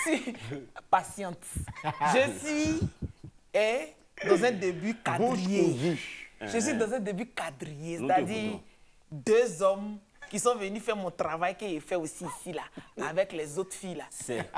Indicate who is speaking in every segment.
Speaker 1: suis patiente. Je suis dans un début quadrillé. Je suis dans un début quadrillé, c'est-à-dire 2 hommes qui sont venus faire mon travail que j'ai fait aussi ici, là, avec les autres filles, là.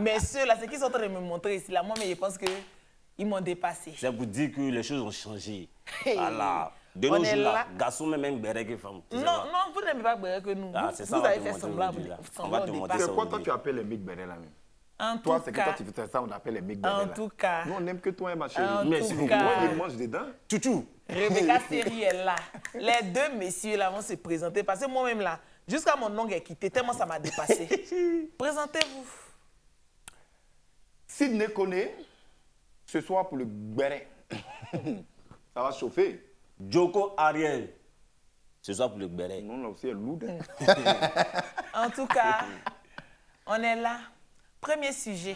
Speaker 1: Mais ceux-là, c'est qu'ils sont en train de me montrer ici, là. Moi, mais je pense qu'ils m'ont dépassé.
Speaker 2: C'est pour dire que les choses ont changé. Voilà. De nos jours, là, garçons même béret que femmes.
Speaker 1: Non, non, vous n'aimez pas béret que nous.
Speaker 2: Ah,
Speaker 1: vous avez fait semblant.
Speaker 3: C'est quoi toi tu appelles les mecs béret là même? Toi, c'est que toi tu fais ça, on appelle les mecs béret là.
Speaker 1: En tout cas.
Speaker 3: Nous, on n'aime que toi, ma chérie.
Speaker 1: Mais
Speaker 3: si vous voyez, ils mangent dedans.
Speaker 2: Toutou.
Speaker 1: Rebecca Seri est là. Les 2 messieurs là vont se présenter parce que moi-même là, jusqu'à mon nom est quitté, tellement ça m'a dépassé. Présentez-vous.
Speaker 3: Sidney connaît ce soir pour le béret. Ça va chauffer.
Speaker 2: Joko Ariel. Ce soir pour le béret.
Speaker 3: Non, là aussi, elle lourde.
Speaker 1: En tout cas, on est là. Premier sujet.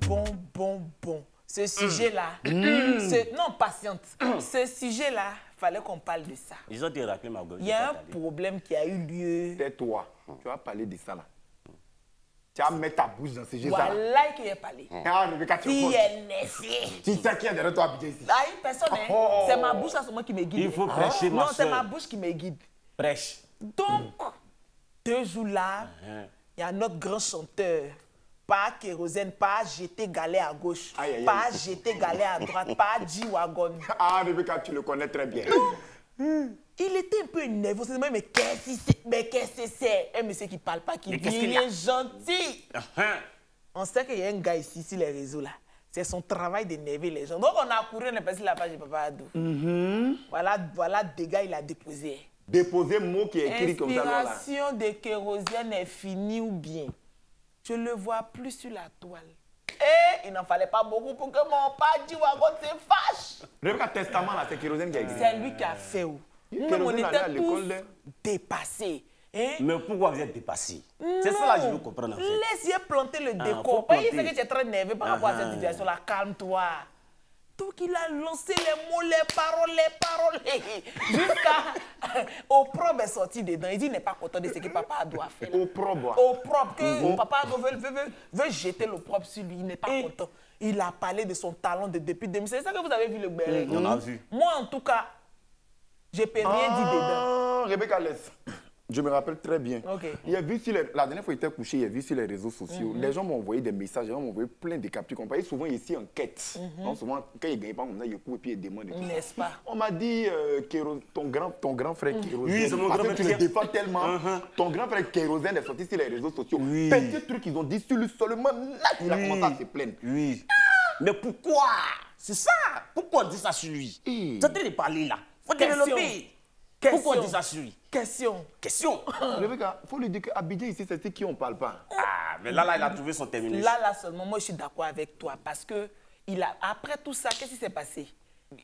Speaker 1: Bon. Ce sujet-là, non, patiente. Ce sujet-là, il fallait qu'on parle de ça.
Speaker 2: Ils ont été rappelés, ma gueule.
Speaker 1: Il y a un problème qui a eu lieu.
Speaker 3: Tais-toi. Tu vas parler de ça là. Tu vas mettre ta bouche dans ce sujet là.
Speaker 1: Voilà qu'il a parlé.
Speaker 3: Ah, Rebecca, tu
Speaker 1: es naissé.
Speaker 3: Tu sais qui est derrière toi habité ici?
Speaker 1: Ah, personne, hein. C'est ma bouche, c'est moi qui me guide.
Speaker 2: Il faut prêcher, ma
Speaker 1: Non, c'est
Speaker 2: soeur.
Speaker 1: ma bouche qui me guide.
Speaker 2: Prêche.
Speaker 1: Donc, 2 jours là, il y a notre grand chanteur. Pas kérosène, pas jeter galet à gauche, pas jeter galet à droite, pas G-Wagon.
Speaker 3: Ah, Rebecca, tu le connais très bien.
Speaker 1: Il était un peu énervé. On s'est dit, mais qu'est-ce que c'est? Un monsieur qui ne parle pas, qui dit, il est gentil. On sait qu'il y a un gars ici, sur les réseaux là. C'est son travail d'énerver les gens. Donc, on a couru, on est passé la page de Papa Adou. Voilà des gars, il a déposé.
Speaker 3: Déposer mot qui est écrit comme ça.
Speaker 1: L'inspiration de kérosène est finie ou bien? Je ne le vois plus sur la toile. Et il n'en fallait pas beaucoup pour que mon père G-Wagon se fâche.
Speaker 3: Rebecca, testament là, c'est kérosène qui a écrit.
Speaker 1: C'est lui qui a fait où? Nous, on était tous dépassés. Hein?
Speaker 2: Mais pourquoi vous êtes dépassé? C'est ça là que je veux comprendre en fait.
Speaker 1: Laisse-y planter le décor. Pas il sait que tu es très nerveux par rapport à cette situation-là. Calme-toi. Donc il a lancé les mots, les paroles. Jusqu'à Opprobre est sorti dedans. Il dit qu'il n'est pas content de ce que Papa doit faire.
Speaker 3: Opprobre.
Speaker 1: Opprobre. Que Papa veut jeter l'opprobre sur lui. Il n'est pas content. Il a parlé de son talent depuis 2016. C'est ça que vous avez vu le béret.
Speaker 2: On a vu.
Speaker 1: Moi, en tout cas, je ne peux rien dire dedans.
Speaker 3: Rebecca, laisse. Je me rappelle très bien.
Speaker 1: Okay.
Speaker 3: Il a vu sur la dernière fois qu'il était couché, il a vu sur les réseaux sociaux. Les gens m'ont envoyé des messages, les gens m'ont envoyé plein de captures. On parlait souvent ici en quête. Donc souvent, quand il ne gagne pas, on a il court et puis il demande.
Speaker 1: N'est-ce pas?
Speaker 3: On m'a dit, ton grand frère Kérosène.
Speaker 2: Oui, c'est mon grand frère.
Speaker 3: Tu le défends tellement. Ton grand frère Kérosène est sorti sur les réseaux sociaux. Petit truc qu'ils ont dit sur lui seulement, là, il a commencé à se plaindre.
Speaker 2: Oui. Mais pourquoi? C'est ça. Pourquoi on dit ça sur lui? Tu es en train de parler là. Faut développer. Pourquoi on dit ça sur lui?
Speaker 1: Question.
Speaker 3: Rebecca, il faut lui dire qu'Abidjan ici, c'est qui on ne parle pas.
Speaker 2: Ah, mais là, il a trouvé son terminus.
Speaker 1: Là seulement, moi, je suis d'accord avec toi. Parce que, après tout ça, qu'est-ce qui s'est passé?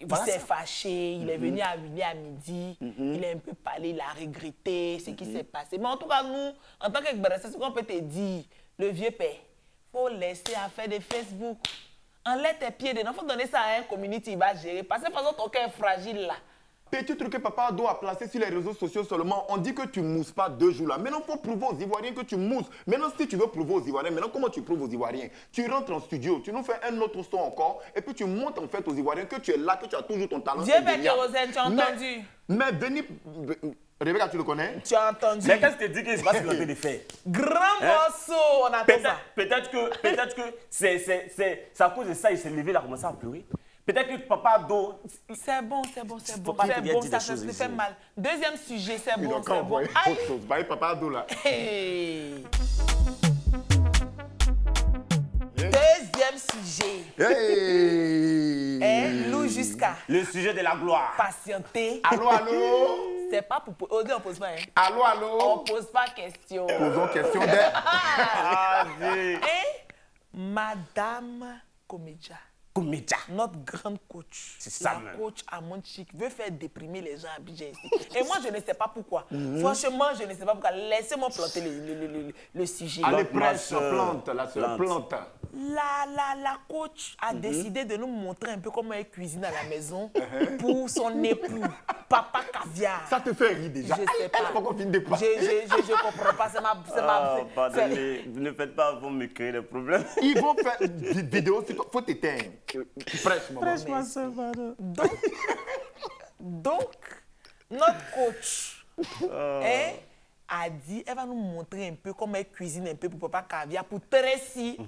Speaker 1: Il s'est fâché, il est venu à midi, il a un peu parlé, il a regretté ce qui s'est passé. Mais en tout cas, nous, en tant que c'est ce qu'on peut te dire, le vieux père, il faut laisser affaire de Facebook. Enlève tes pieds dedans, il faut donner ça à un community, il va gérer. Parce que de toute façon, ton cœur est fragile là.
Speaker 3: Petit truc que Papa doit placer sur les réseaux sociaux seulement, on dit que tu ne mousses pas 2 jours là. Maintenant, il faut prouver aux Ivoiriens que tu mousses. Maintenant, si tu veux prouver aux Ivoiriens, maintenant, comment tu prouves aux Ivoiriens? Tu rentres en studio, tu nous fais un autre son encore, et puis tu montres en fait aux Ivoiriens que tu es là, que tu as toujours ton talent.
Speaker 1: Dieu fait Kérosène, tu as entendu?
Speaker 3: Mais venez... Rebecca, tu le connais?
Speaker 1: Tu as entendu?
Speaker 2: Mais qu'est-ce que tu dis qu'il se passe sur le de faire?
Speaker 1: Grand morceau, on attend ça.
Speaker 2: Peut-être que c'est à cause de ça, il s'est levé, il a commencé à pleurer. Peut-être que Papa Do...
Speaker 1: C'est bon,
Speaker 2: Faut pas te dire
Speaker 1: ça
Speaker 2: des
Speaker 1: se
Speaker 2: choses
Speaker 1: fait
Speaker 2: ici.
Speaker 1: mal. Deuxième sujet, c'est bon,
Speaker 3: Il
Speaker 1: c'est bon. Aïe.
Speaker 3: Bye, Papa Do là.
Speaker 1: Hey. Deuxième sujet.
Speaker 3: Hey.
Speaker 1: Lou jusqu'à
Speaker 2: Le sujet de la gloire.
Speaker 1: patienter.
Speaker 3: Allô, allô?
Speaker 1: C'est pas pour... On ne pose pas, hein?
Speaker 3: Allô, allô?
Speaker 1: On pose pas question.
Speaker 3: Posons question
Speaker 1: Madame Comédia.
Speaker 2: aux médias.
Speaker 1: Notre grande coach,
Speaker 2: C'est ça
Speaker 1: la
Speaker 2: même.
Speaker 1: coach Amon Chic, veut faire déprimer les gens à Abidjan ici. Et moi, je ne sais pas pourquoi. Franchement, je ne sais pas pourquoi. Laissez-moi planter le sujet.
Speaker 3: Allez,
Speaker 2: Ma
Speaker 3: presse,
Speaker 2: sœur,
Speaker 3: plante, la sœur, plante.
Speaker 1: La coach a décidé de nous montrer un peu comment elle cuisine à la maison pour son époux, Papa Caviar.
Speaker 3: Ça te fait rire déjà.
Speaker 1: Je sais
Speaker 3: Elle
Speaker 1: pas.
Speaker 3: n'a pas encore fini de parler.
Speaker 1: Je comprends pas. C'est
Speaker 2: Pardonnez, vous ne faites pas, vous me créer des problèmes.
Speaker 3: Ils vont faire une vidéo sur toi. Faut t'éteindre. Presse, maman.
Speaker 2: Ma sœur, pardon.
Speaker 1: Donc, notre coach a dit, elle va nous montrer un peu comment elle cuisine un peu pour Papa Caviar, pour Tracy.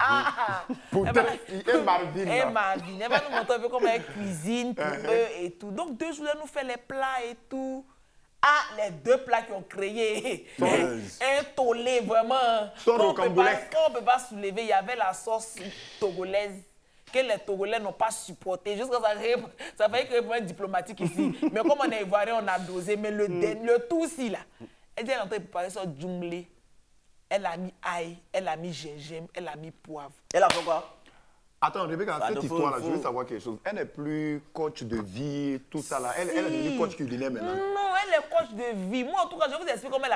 Speaker 3: Pour Tracy et Marvin.
Speaker 1: Et Marvin. Elle va nous montrer un peu comment elle cuisine pour eux et tout. Donc, 2 jours, elle nous fait les plats et tout. Ah, les 2 plats qui ont créé un tollé vraiment.
Speaker 3: Sont
Speaker 1: qu'on
Speaker 3: rocambolesques.
Speaker 1: ne peut pas soulever. Il y avait la sauce togolaise que les Togolais n'ont pas supporté. Jusqu'à ça fait qu'il y ait un problème diplomatique ici. Mais comme on est ivoirien, on a dosé. Mais le tout aussi, là, elle dit elle est en train de préparer ça djunglé. Elle a mis ail, elle a mis gingembre, elle a mis poivre.
Speaker 2: Elle a fait quoi?
Speaker 3: Attends, Rebecca,
Speaker 2: Bah,
Speaker 3: cette
Speaker 2: faut-
Speaker 3: histoire-là, je
Speaker 2: faut-
Speaker 3: veux savoir quelque chose. Elle n'est plus coach de vie, tout ça là. Elle est devenue coach culinaire maintenant.
Speaker 1: Non, elle est coach de vie. Moi, en tout cas, je vous explique comment elle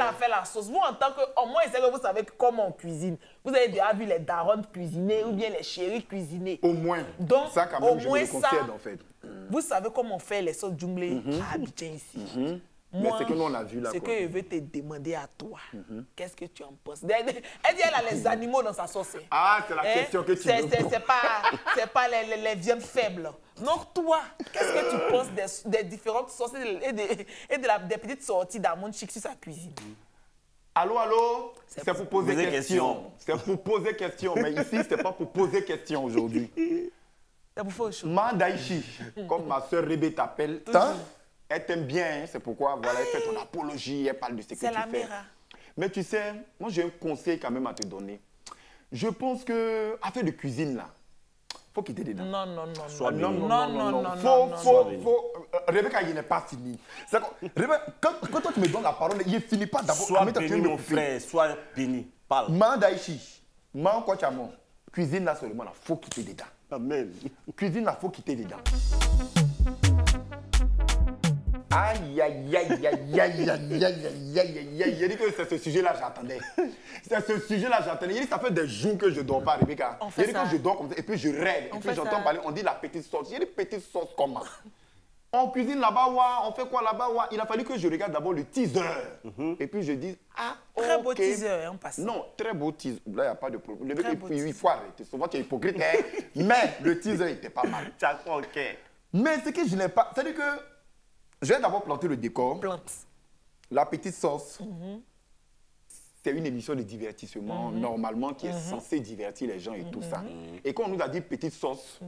Speaker 1: a fait la sauce. Vous, en tant que... Au moins, c'est que vous savez comment on cuisine. Vous avez déjà vu les darons cuisiner ou bien les chéris cuisiner.
Speaker 3: Au moins.
Speaker 1: Donc,
Speaker 3: ça, quand
Speaker 1: au
Speaker 3: même, je
Speaker 1: moins
Speaker 3: me le concède,
Speaker 1: ça,
Speaker 3: en fait.
Speaker 1: Vous savez comment on fait les sauces djunglées à Abidjan ici.
Speaker 3: Mais c'est que nous, on a vu là.
Speaker 1: Ce
Speaker 3: quoi.
Speaker 1: que je veux te demander à toi, qu'est-ce que tu en penses? Elle dit elle a les animaux dans sa sauce.
Speaker 3: Ah, c'est la question que tu veux.
Speaker 1: C'est pas les viandes faibles. Donc toi, qu'est-ce que tu penses des différentes sauces et des petites sorties d'Amon Chic sur sa cuisine?
Speaker 3: Allô, allô? C'est pour poser
Speaker 2: Poser
Speaker 3: question. C'est pour poser question. Mais ici, c'est pas pour poser question aujourd'hui.
Speaker 1: C'est pour faire autre chose.
Speaker 3: Mandaïchi, comme ma soeur Rébé t'appelle, elle t'aime bien, hein, c'est pourquoi voilà, elle fait ton apologie, elle parle de ce que tu
Speaker 1: C'est la
Speaker 3: fais.
Speaker 1: Mera.
Speaker 3: Mais tu sais, moi j'ai un conseil quand même à te donner. Je pense que affaire de cuisine là, faut quitter dedans.
Speaker 1: Non.
Speaker 2: Sois
Speaker 3: Non,
Speaker 2: béni.
Speaker 3: faut. Rebecca, il n'est pas fini. C'est que, Rebecca, quand toi tu me donnes la parole, il ne finit pas d'abord.
Speaker 2: Sois
Speaker 3: En même temps, tu
Speaker 2: béni,
Speaker 3: viens de
Speaker 2: mon
Speaker 3: me couper.
Speaker 2: frère, sois béni. Parle.
Speaker 3: Mandaïchi, man quoi tu as mon. Cuisine là seulement là, faut quitter dedans.
Speaker 2: Amen.
Speaker 3: Cuisine là, faut quitter dedans. Aïe, aïe, aïe, aïe, aïe, aïe, aïe, aïe, aïe, aïe, aïe. J'ai dit que c'est ce sujet-là j'attendais. C'est ce sujet-là j'attendais. J'ai dit ça fait des jours que je ne dors pas, Rebecca.
Speaker 1: On fait
Speaker 3: J'ai dit
Speaker 1: ça.
Speaker 3: que je dors comme ça et puis je rêve. Et
Speaker 1: On
Speaker 3: puis
Speaker 1: fait
Speaker 3: j'entends
Speaker 1: ça.
Speaker 3: parler, on dit la petite sauce. J'ai dit petite sauce comment? On cuisine là-bas, ouah, on fait quoi là-bas, ouah. Il a fallu que je regarde d'abord le teaser. Et puis je dis, ah,
Speaker 1: Très beau
Speaker 3: ok.
Speaker 1: teaser, hein, on passe.
Speaker 3: Non, très beau teaser. Là, il n'y a pas de problème. Le
Speaker 1: Très
Speaker 3: mec,
Speaker 1: beau
Speaker 3: il faut arrêter. Souvent, tu es hypocrite, hein. Mais le teaser n'était pas mal.
Speaker 2: Tu as quoi au cœur?
Speaker 3: Mais ce que je n'ai pas, c'est-à-dire que je vais d'abord planter le décor.
Speaker 1: Plante.
Speaker 3: La petite sauce, c'est une émission de divertissement, normalement, qui est censée divertir les gens et tout ça. Et quand on nous a dit petite sauce,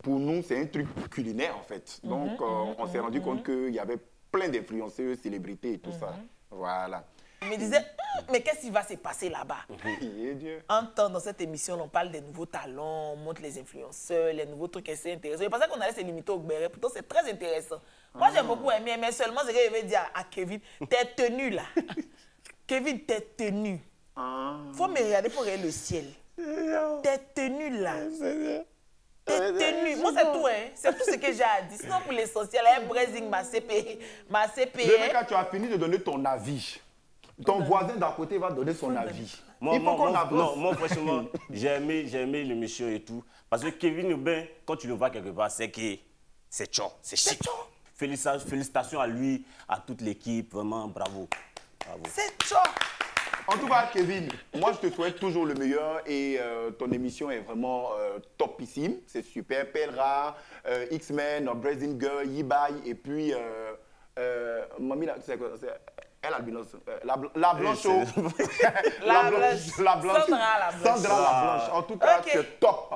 Speaker 3: pour nous, c'est un truc culinaire, en fait. Donc, on s'est rendu compte qu'il y avait plein d'influenceurs, célébrités et tout ça. Voilà.
Speaker 1: Je me disais, mais qu'est-ce qui va se passer là-bas?
Speaker 3: Et Dieu.
Speaker 1: En temps, dans cette émission, on parle des nouveaux talents, on montre les influenceurs, les nouveaux trucs assez intéressants. Je pensais qu'on allait se limiter au béret, pourtant c'est très intéressant. Moi, j'ai beaucoup aimé, mais seulement ce que je vais dire à Kevin, t'es tenu là. Kevin, t'es tenu. Faut me regarder, faut regarder le ciel. T'es tenu là. T'es tenu. Moi, c'est tout, hein. C'est tout ce que j'ai à dire. Sinon, pour l'essentiel, un Brésil m'a CP.
Speaker 3: Rebecca, tu as fini de donner ton avis. Ton voisin d'à côté va donner son avis.
Speaker 2: Moi,
Speaker 3: Il faut qu'on avance.
Speaker 2: non, moi, franchement, j'ai aimé l'émission et tout. Parce que Kevin Aubin, quand tu le vois quelque part, c'est que c'est tchon, c'est chic. Félicitations à lui, à toute l'équipe, vraiment, bravo. Bravo.
Speaker 1: C'est chaud.
Speaker 3: En tout cas, Kevin, moi je te souhaite toujours le meilleur et ton émission est vraiment topissime. C'est super. Pelra, X-Men, Brazil Girl, Yibai et puis Mamie, là, tu sais quoi, c'est elle albinos, la blanche.
Speaker 1: La blanche.
Speaker 3: La blanche.
Speaker 1: Sandra la blanche.
Speaker 3: Sandra la blanche. En tout cas,
Speaker 1: Ok.
Speaker 3: c'est top.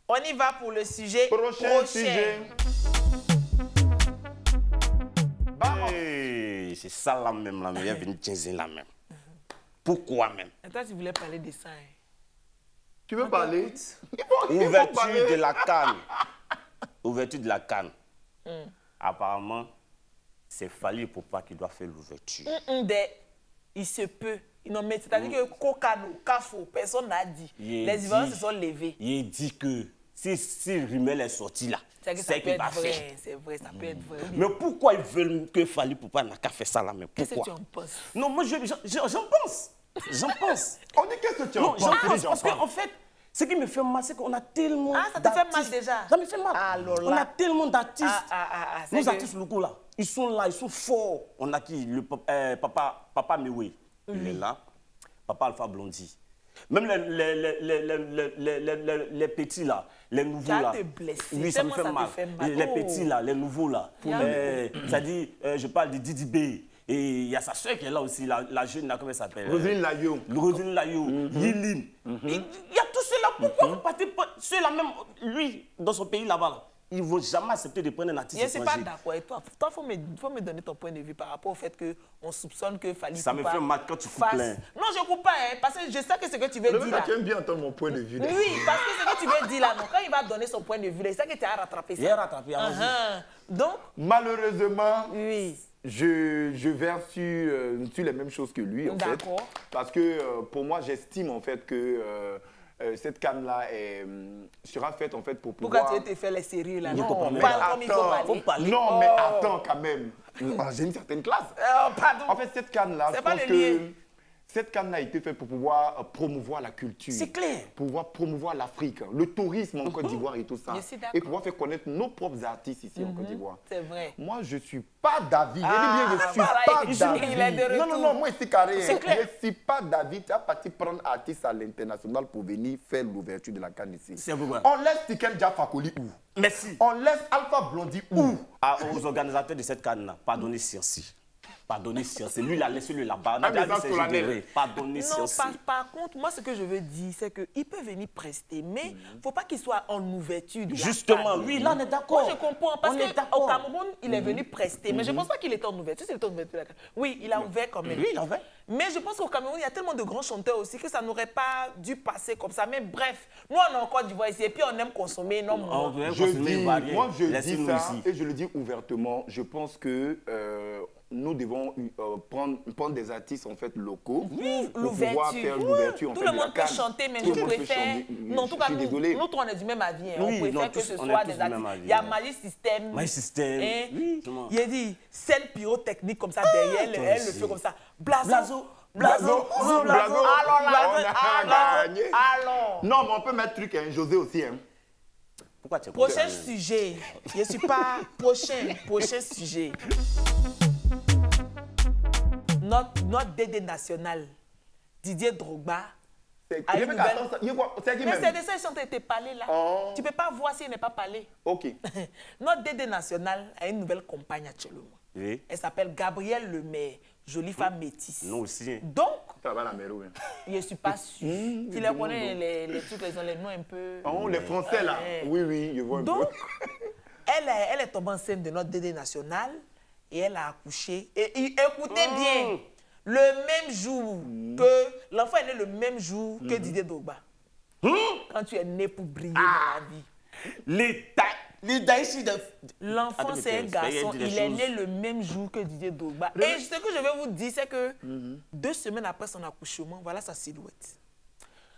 Speaker 1: On y va pour le sujet
Speaker 3: Prochain sujet.
Speaker 2: Hey, c'est ça là même, la meilleure venue de là même. Pourquoi même?
Speaker 1: Et toi, tu voulais parler de ça. Hein?
Speaker 3: Tu veux parler? Il faut
Speaker 2: Ouverture
Speaker 3: parler.
Speaker 2: de la canne. Ouverture de la canne. Apparemment, c'est Fally Ipupa qui doit faire l'ouverture.
Speaker 1: Il se peut. Ils n'ont mis, c'est-à-dire que Kokano, Kafo, personne n'a dit. Les Ivoiriens se sont levés.
Speaker 2: Il dit que si Rumel est sorti là,
Speaker 1: c'est que ça peut être vrai. C'est vrai, ça peut être vrai.
Speaker 2: Mais pourquoi ils veulent que Fally Poupa n'a qu'à faire ça là?
Speaker 1: Qu'est-ce que tu en penses?
Speaker 2: Non, moi j'en pense. J'en pense.
Speaker 3: On dit qu'est-ce que tu en penses?
Speaker 2: J'en pense parce qu'en fait, ce qui me fait mal, c'est qu'on a tellement
Speaker 1: d'artistes. Ah, ça te fait mal déjà?
Speaker 2: Ça me fait mal.
Speaker 1: Alors là.
Speaker 2: On a tellement d'artistes. Nos artistes locaux là, ils sont là, ils sont forts. On a qui? Le Papa Mewé, il est là. Papa Alpha Blondy. Même les petits là, les nouveaux là.
Speaker 1: Tu as te blessé.
Speaker 2: Oui, ça me fait mal. Les petits là, les nouveaux là. Ça dit, je parle de Didi B. Et il y a sa soeur qui est là aussi, la jeune, comment elle s'appelle?
Speaker 3: Roselyne Layou.
Speaker 2: Roselyne Layou, Yilin. Il y a tous ceux-là. Pourquoi vous partez pas ceux-là même, lui, dans son pays là-bas là, ils ne vont jamais accepter de prendre un artiste étranger.
Speaker 1: Je ne suis pas d'accord avec toi. Toi, il faut me donner ton point de vue par rapport au fait qu'on soupçonne que Fally Poupa...
Speaker 2: Ça me fait mal quand tu coupes plein.
Speaker 1: Non, je ne coupe pas, hein, parce que je sais que ce que tu veux dire là...
Speaker 3: Tu aimes bien entendre mon point de vue.
Speaker 1: Oui, parce que ce que tu veux dire là, non, quand il va donner son point de vue, c'est ça que tu as rattrapé ça.
Speaker 2: Il a rattrapé,
Speaker 1: Donc...
Speaker 3: Malheureusement...
Speaker 1: Oui.
Speaker 3: Je verse sur les mêmes choses que lui, en fait.
Speaker 1: D'accord.
Speaker 3: Parce que pour moi, j'estime en fait que cette canne-là sera faite en fait pour pouvoir...
Speaker 1: Pourquoi tu te fais les séries là?
Speaker 3: Non, mais
Speaker 1: attends.
Speaker 3: Non, mais attends quand même. J'ai une certaine classe.
Speaker 1: Pardon.
Speaker 3: En fait, cette canne-là, je pense que... Cette canne a été faite pour pouvoir promouvoir la culture.
Speaker 2: C'est clair.
Speaker 3: Pour pouvoir promouvoir l'Afrique, le tourisme en Côte d'Ivoire et tout ça. Et pouvoir faire connaître nos propres artistes ici en Côte d'Ivoire.
Speaker 1: C'est vrai.
Speaker 3: Moi, je ne suis pas d'avis. Je suis pas d'avis. Non, moi, c'est carré. Je ne suis pas d'avis. Tu as parti prendre artiste à l'international pour venir faire l'ouverture de la canne ici.
Speaker 2: C'est pourquoi.
Speaker 3: On laisse Tiken Jah Fakoly où?
Speaker 2: Merci.
Speaker 3: On laisse Alpha Blondy où?
Speaker 2: Aux organisateurs de cette canne-là, pardonnez Circi. Pardonnez Circi. Lui, il a laissé le là-bas. Pardonnez Circi.
Speaker 1: Non, par contre, moi, ce que je veux dire, c'est qu'il peut venir prester, mais il ne faut pas qu'il soit en ouverture de la
Speaker 2: Justement,
Speaker 1: canne.
Speaker 2: oui, là, on est d'accord.
Speaker 1: Moi, je comprends, parce qu'au Cameroun, il est venu prester, mais je ne pense pas qu'il était en ouverture. De la canne. Oui, il a ouvert quand même.
Speaker 2: Oui, il a ouvert.
Speaker 1: Mais je pense qu'au Cameroun, il y a tellement de grands chanteurs aussi que ça n'aurait pas dû passer comme ça. Mais bref, nous, on est en Côte d'Ivoire ici, et puis on aime consommer énormément.
Speaker 3: Moi, je dis ça, et je le dis ouvertement, je pense que... nous devons prendre des artistes en fait locaux pour pouvoir faire l'ouverture.
Speaker 1: Tout le monde peut chanter, mais je préfère... Non, en tout cas, nous, on est du même avis. On préfère que ce soit des artistes. Il y a Magic System.
Speaker 2: Magic System.
Speaker 1: Il a dit scène pyrotechnique comme ça derrière, elle le fait comme ça. Blazo.
Speaker 3: Alors, non, mais on peut mettre truc, José aussi.
Speaker 2: Pourquoi tu es
Speaker 1: prochain sujet. Je ne suis pas... Prochain sujet. Notre DD national, Didier Drogba, a une nouvelle... Mais c'est de ça qu'ils ont été parlé là. Tu ne peux pas voir s'il n'est pas parlé.
Speaker 3: Ok.
Speaker 1: Notre DD national a une nouvelle compagne actuellement.
Speaker 2: Oui.
Speaker 1: Elle s'appelle Gabrielle Lemaire, jolie femme métisse.
Speaker 2: Nous aussi.
Speaker 1: Donc,
Speaker 3: ça va la mère, oui.
Speaker 1: Je ne suis pas sûre. Tu les connais, les trucs, ils ont les noms un peu...
Speaker 3: les Français là. Oui, je vois un peu.
Speaker 1: Donc, elle est tombée enceinte de notre DD national. Et elle a accouché. Et écoutez bien, le même jour que... L'enfant est né le même jour que Didier Drogba. Quand tu es né pour briller dans la vie.
Speaker 2: L'État ici de...
Speaker 1: L'enfant, c'est un garçon. Il est né le même jour que Didier Drogba. Et ce que je vais vous dire, c'est que 2 semaines après son accouchement, voilà sa silhouette.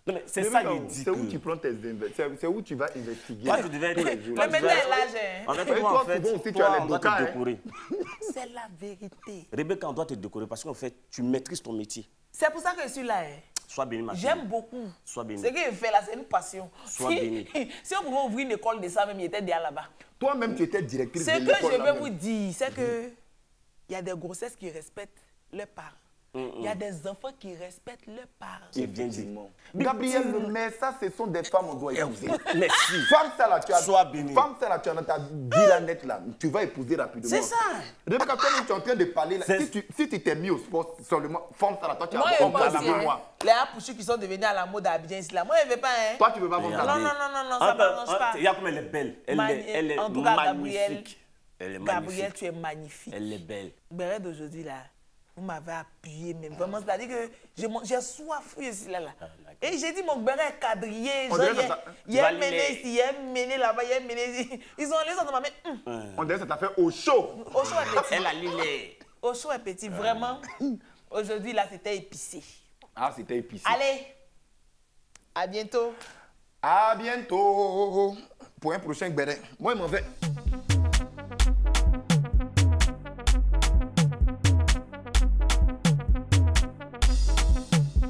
Speaker 2: Non, mais c'est ça qu'il dit.
Speaker 3: C'est où tu prends tes investigations. C'est où tu vas investiguer.
Speaker 2: Toi, tu devais être...
Speaker 1: Mais maintenant, l'âge.
Speaker 2: En fait, toi, on doit te décorer.
Speaker 1: C'est la vérité.
Speaker 2: Rebecca, on doit te décorer parce qu'en fait, tu maîtrises ton métier.
Speaker 1: C'est pour ça que je suis là.
Speaker 2: Sois béni, ma fille.
Speaker 1: J'aime beaucoup.
Speaker 2: Sois béni.
Speaker 1: Ce qu'il fait là, c'est une passion.
Speaker 2: Sois béni.
Speaker 1: Si on pouvait ouvrir une école de ça, même, il était déjà là-bas.
Speaker 3: Toi-même, tu étais directrice de l'école.
Speaker 1: Ce que je veux vous dire, c'est que il y a des grossesses qui respectent leurs parents. Il y a des enfants qui respectent leurs parents.
Speaker 2: C'est bien dit.
Speaker 3: Gabrielle Lemaire, ça, ce sont des femmes, on doit épouser.
Speaker 2: Merci.
Speaker 3: Femme, ça là, tu as...
Speaker 2: Sois béni.
Speaker 3: Femme, ça là, tu as dit la nette là. Tu vas épouser rapidement.
Speaker 2: C'est ça.
Speaker 3: Rebecca, toi, tu es en train de parler là. Si tu t'es mis au sport seulement, femme, ça là, toi, tu as...
Speaker 1: Les apouchis qui sont devenus à la mode à Abidjan, là. Moi, je ne veux pas, hein.
Speaker 3: Toi, tu ne veux pas voir ça.
Speaker 1: Non, ça ne m'arrange pas.
Speaker 2: Il y a comme elle est belle. Elle est
Speaker 1: en tout cas, magnifique.
Speaker 2: Gabrielle,
Speaker 1: tu es magnifique.
Speaker 2: Elle est belle.
Speaker 1: Beret d'aujourd'hui, là, vous m'avez appuyé, même. Vraiment, c'est-à-dire que j'ai soif ici, là. Et j'ai dit, mon béret est quadrillé. Il y a mené ici, il y a mené là-bas, il y a mené ici. Ils ont laissé dans ma main.
Speaker 3: On dirait que ça t'a fait au chaud.
Speaker 1: Au chaud est petit.
Speaker 2: Elle a l'île.
Speaker 1: Au chaud est petit, vraiment. Aujourd'hui, là, c'était épicé.
Speaker 3: Ah, c'était épicé.
Speaker 1: Allez, à bientôt.
Speaker 3: À bientôt pour un prochain béret. Moi, je m'en vais.